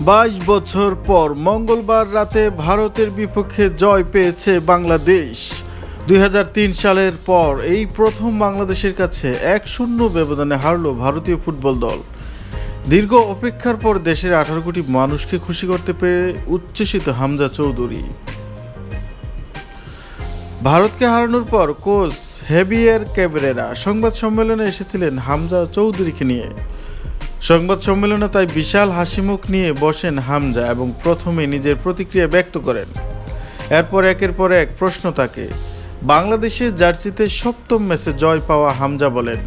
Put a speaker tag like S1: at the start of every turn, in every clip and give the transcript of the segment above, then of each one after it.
S1: 22 বছর পর মঙ্গলবার রাতে ভারতের বিপক্ষে জয় পেয়েছে বাংলাদেশ। 2003 সালের পর এই প্রথম বাংলাদেশের কাছে 1-0 ব্যবধানে হারল ভারতীয় ফুটবল দল। দীর্ঘ অপেক্ষার পর দেশের 18 কোটি মানুষকে খুশি করতে পেরে উচ্ছ্বসিত হামজা চৌধুরী। ভারতকে হারানোর পর কোচ হেভিয়ের ক্যাবরেরা সংবাদ সম্মেলনে এসেছিলেন হামজা চৌধুরীকে নিয়ে। সংবাদ সম্মেলনে তাই বিশাল হাসিমুখ নিয়ে বসেন হামজা এবং প্রথমে নিজের প্রতিক্রিয়া ব্যক্ত করেন। এরপর একের পর এক প্রশ্ন থাকে। বাংলাদেশের জার্সিতে সপ্তম ম্যাচে জয় পাওয়া হামজা বলেন,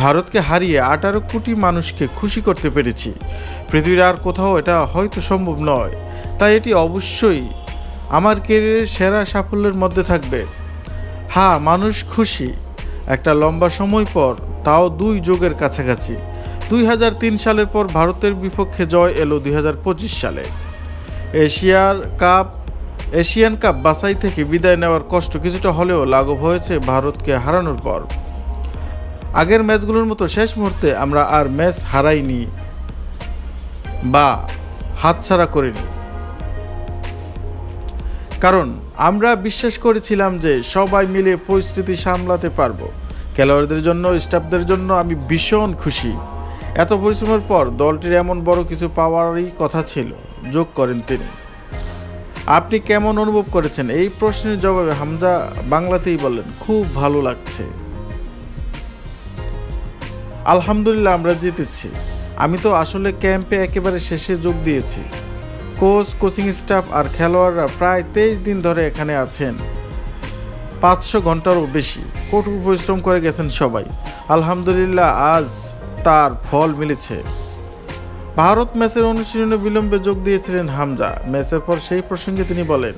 S1: ভারতকে হারিয়ে 18 কোটি মানুষকে খুশি করতে পেরেছি। পৃথিবীর আর কোথাও এটা হয়তো সম্ভব নয়, তাই এটি অবশ্যই আমার ক্যারিয়ারের সেরা সাফল্যের মধ্যে থাকবে। হ্যাঁ, মানুষ খুশি একটা লম্বা সময় পর, তাও 2 যুগের কাছাকাছি। 2003 সালের পর ভারতের বিপক্ষে জয় এলো 2025 সালে। এশিয়ান কাপ বাছাই থেকে বিদায় নেওয়ার কষ্ট কিছুটা হলেও লাঘব হয়েছে ভারতকে হারানোর পর। আগের ম্যাচগুলোর মতো শেষ মুহূর্তে আমরা আর ম্যাচ হারাইনি বা হাতছাড়া করিনি, কারণ আমরা বিশ্বাস করেছিলাম যে সবাই মিলে পরিস্থিতি সামলাতে পারবো। খেলোয়াড়দের জন্য, স্টাফদের জন্য আমি ভীষণ খুশি। এত পরিশ্রমের পর দলটির এমন বড় কিছু পাওয়ারই কথা ছিল, যোগ করেন তিনি। আপনি কেমন অনুভব করেছেন? এই প্রশ্নের জবাবে হামজা বাংলাতেই বললেন, খুব ভালো লাগছে। আলহামদুলিল্লাহ, আমরা জিতেছি। আমি তো আসলে ক্যাম্পে একেবারে শেষে যোগ দিয়েছি। কোচ, কোচিং স্টাফ আর খেলোয়াড়রা প্রায় 23 দিন ধরে এখানে আছেন। 500 ঘন্টারও বেশি কঠোর পরিশ্রম করে গেছেন সবাই। আলহামদুলিল্লাহ, আজ তার ফল মিলেছে। ভারত ম্যাচের অনুশীলনে বিলম্বে যোগ দিয়েছিলেন হামজা। ম্যাচের পর সেই প্রসঙ্গে তিনি বলেন,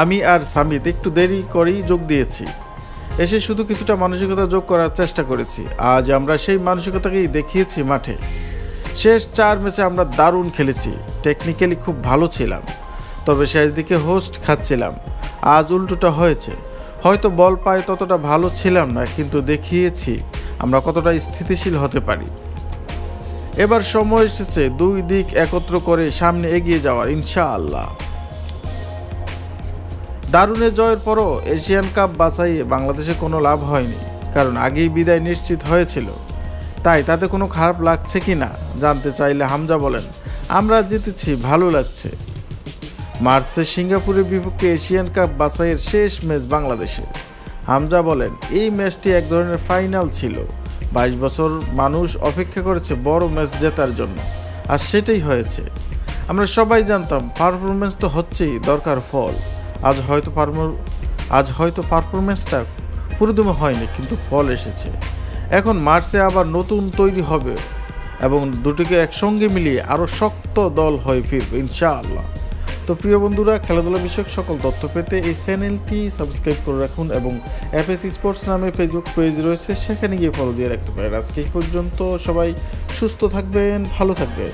S1: আমি আর সামিত একটু দেরি করেই যোগ দিয়েছি। এসে শুধু কিছুটা মানসিকতা যোগ করার চেষ্টা করেছি। আজ আমরা সেই মানসিকতাকেই দেখিয়েছি মাঠে। শেষ 4 ম্যাচে আমরা দারুণ খেলেছি। টেকনিক্যালি খুব ভালো ছিলাম, তবে শেষ দিকে হোস্ট খাচ্ছিলাম। আজ উল্টোটা হয়েছে। হয়তো বল পায় ততটা ভালো ছিলাম না, কিন্তু দেখিয়েছি আমরা কতটা স্থিতিশীল হতে পারি। এবার সময় এসেছে 2 দিক একত্র করে সামনে এগিয়ে যাওয়ার, ইনশাআল্লাহ। দারুণে জয়ের পরও এশিয়ান কাপ বাছাইয়ে বাংলাদেশে কোনো লাভ হয়নি, কারণ আগেই বিদায় নিশ্চিত হয়েছিল। তাই তাতে কোনো খারাপ লাগছে কি না জানতে চাইলে হামজা বলেন, আমরা জিতেছি, ভালো লাগছে। মার্চে সিঙ্গাপুরের বিপক্ষে এশিয়ান কাপ বাছাইয়ের শেষ ম্যাচ বাংলাদেশে। হামজা বলেন, এই ম্যাচটি এক ধরনের ফাইনাল ছিল। 22 বছর মানুষ অপেক্ষা করেছে বড় ম্যাচ জেতার জন্য, আর সেটাই হয়েছে। আমরা সবাই জানতাম পারফরমেন্স তো হচ্ছেই, দরকার ফল। আজ হয়তো পারফরমেন্সটা পুরোদমে হয়নি, কিন্তু ফল এসেছে। এখন মার্চে আবার নতুন তৈরি হবে এবং দুটিকে একসঙ্গে মিলিয়ে আরও শক্ত দল হয়ে ফিরবে, ইনশাআল্লাহ। তো প্রিয় বন্ধুরা, খেলাধুলা বিষয়ক সকল তথ্য পেতে এই চ্যানেলটি সাবস্ক্রাইব করে রাখুন এবং এফএস স্পোর্টস নামে ফেসবুক পেজ রয়েছে, সেখানে গিয়ে ফলো দিয়ে রাখতে পারেন। আজকে এই পর্যন্ত, সবাই সুস্থ থাকবেন, ভালো থাকবেন।